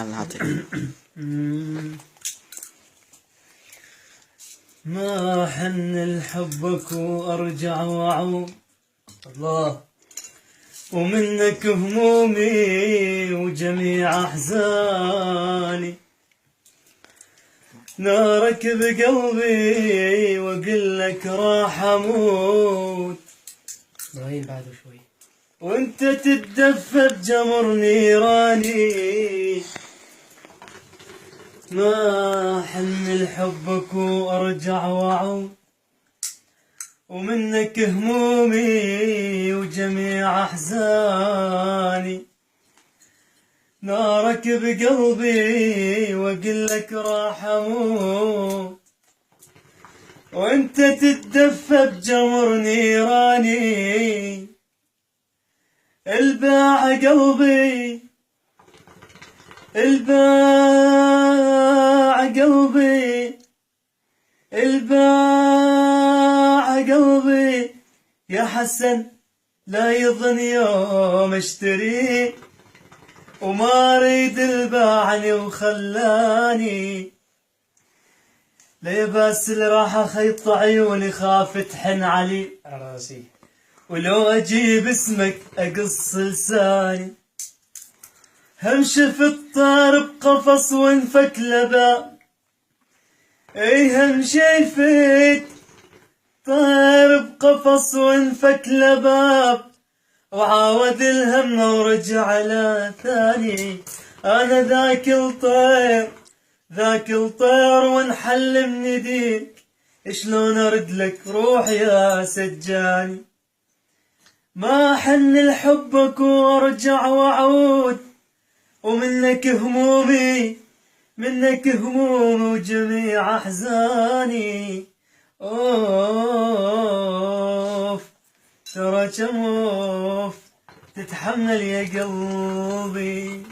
الهاتف. ما حن لحبك وارجع واعود الله، ومنك همومي وجميع احزاني، نارك بقلبي واقول لك راح اموت، بعده شوي وانت تتدفى بجمر نيراني. ما حن لحبك وارجع واعود، ومنك همومي وجميع احزاني، نارك بقلبي واقول لك راح اموت، وانت تتدفى بجمر نيراني. الباع قلبي الباع قلبي الباع قلبي يا حسن، لا يظن يوم اشتري، وما اريد الباعني وخلاني، ليباس اللي راح اخيط عيوني خاف تحن علي راسي، ولو اجيب اسمك اقص لساني. هم شفت طار بقفص وانفك لباب، اي هم شايفت طار بقفص وانفك لباب، وعاود الهم ورجع لا ثاني. انا ذاك الطير وانحل من يديك، شلون ارد لك روح يا سجاني. ما حن لحبك وارجع واعود، ومنك همومي وجميع احزاني. اوف ترى كم اوف تتحمل يا قلبي.